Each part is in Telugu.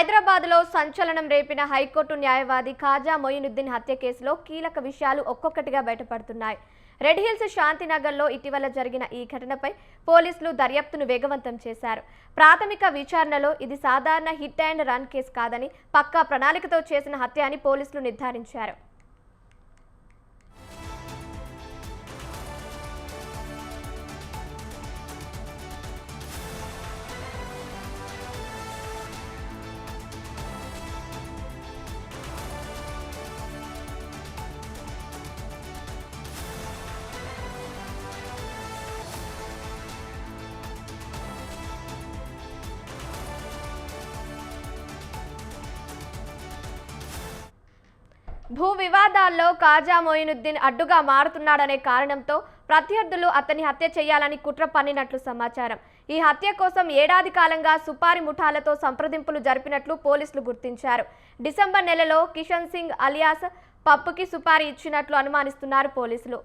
హైదరాబాద్లో సంచలనం రేపిన హైకోర్టు న్యాయవాది ఖాజా మొయినుద్దీన్ హత్య కేసులో కీలక విషయాలు ఒక్కొక్కటిగా బయటపడుతున్నాయి. రెడ్ హిల్స్ శాంతినగర్లో ఇటీవల జరిగిన ఈ ఘటనపై పోలీసులు దర్యాప్తును వేగవంతం చేశారు. ప్రాథమిక విచారణలో ఇది సాధారణ హిట్ అండ్ రన్ కేసు కాదని, పక్కా ప్రణాళికతో చేసిన హత్య అని పోలీసులు నిర్ధారించారు. భూ వివాదాల్లో ఖాజా మొయినుద్దీన్ అడ్డుగా మారుతున్నాడనే కారణంతో ప్రత్యర్థులు అతన్ని హత్య చేయాలని కుట్ర పన్నినట్లు సమాచారం. ఈ హత్య కోసం ఏడాది కాలంగా సుపారి ముఠాలతో సంప్రదింపులు జరిపినట్లు పోలీసులు గుర్తించారు. డిసెంబర్ నెలలో కిషన్ సింగ్ అలియాస్ పప్పుకి సుపారీ ఇచ్చినట్లు అనుమానిస్తున్నారు పోలీసులు.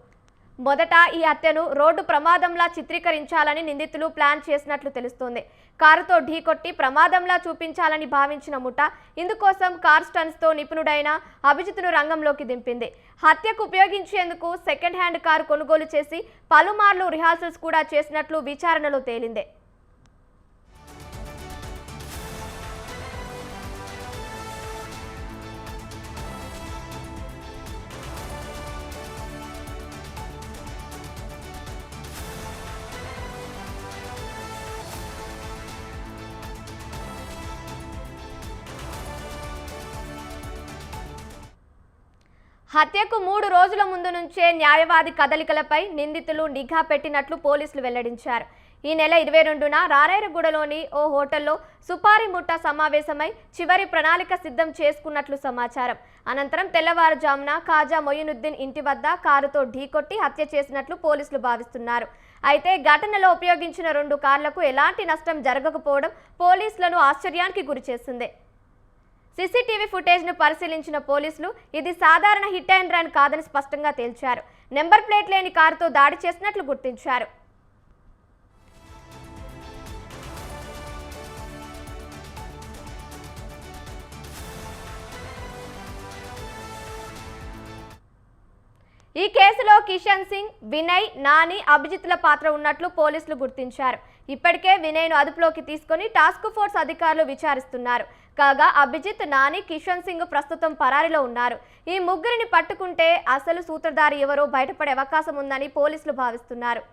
మొదట ఈ హత్యను రోడ్డు ప్రమాదంలా చిత్రీకరించాలని నిందితులు ప్లాన్ చేసినట్లు తెలుస్తోంది. కారుతో ఢీకొట్టి ప్రమాదంలా చూపించాలని భావించిన ముఠ ఇందుకోసం కార్ స్టంట్స్తో నిపుణుడైన అభిజిత్ను రంగంలోకి దింపింది. హత్యకు ఉపయోగించేందుకు సెకండ్ హ్యాండ్ కారు కొనుగోలు చేసి పలుమార్లు రిహార్సల్స్ కూడా చేసినట్లు విచారణలో తేలింది. హత్యకు 3 రోజుల ముందు నుంచే న్యాయవాది కదలికలపై నిందితులు నిఘా పెట్టినట్లు పోలీసులు వెల్లడించారు. ఈ నెల 22న రారైరగూడలోని ఓ హోటల్లో సుపారీ ముఠా సమావేశమై చివరి ప్రణాళిక సిద్ధం చేసుకున్నట్లు సమాచారం. అనంతరం తెల్లవారుజామున ఖాజా మొయినుద్దీన్ ఇంటి వద్ద కారుతో ఢీకొట్టి హత్య చేసినట్లు పోలీసులు భావిస్తున్నారు. అయితే ఘటనలో ఉపయోగించిన 2 కార్లకు ఎలాంటి నష్టం జరగకపోవడం పోలీసులను ఆశ్చర్యానికి గురిచేసింది. సీసీటీవీ ఫుటేజ్ను పరిశీలించిన పోలీసులు ఇది సాధారణ హిట్ అండ్ రన్ కాదని స్పష్టంగా తేల్చారు. నెంబర్ ప్లేట్ లేని కారుతో దాడి చేసినట్లు గుర్తించారు. ఈ కేసులో కిషన్ సింగ్, వినయ్, నాని, అభిజిత్ల పాత్ర ఉన్నట్లు పోలీసులు గుర్తించారు. ఇప్పటికే వినయ్ను అదుపులోకి తీసుకుని టాస్క్ ఫోర్స్ అధికారులు విచారిస్తున్నారు. కాగా అభిజిత్, నాని, కిషన్ సింగ్ ప్రస్తుతం పరారీలో ఉన్నారు. ఈ ముగ్గురిని పట్టుకుంటే అసలు సూత్రధారి ఎవరో బయటపడే అవకాశం ఉందని పోలీసులు భావిస్తున్నారు.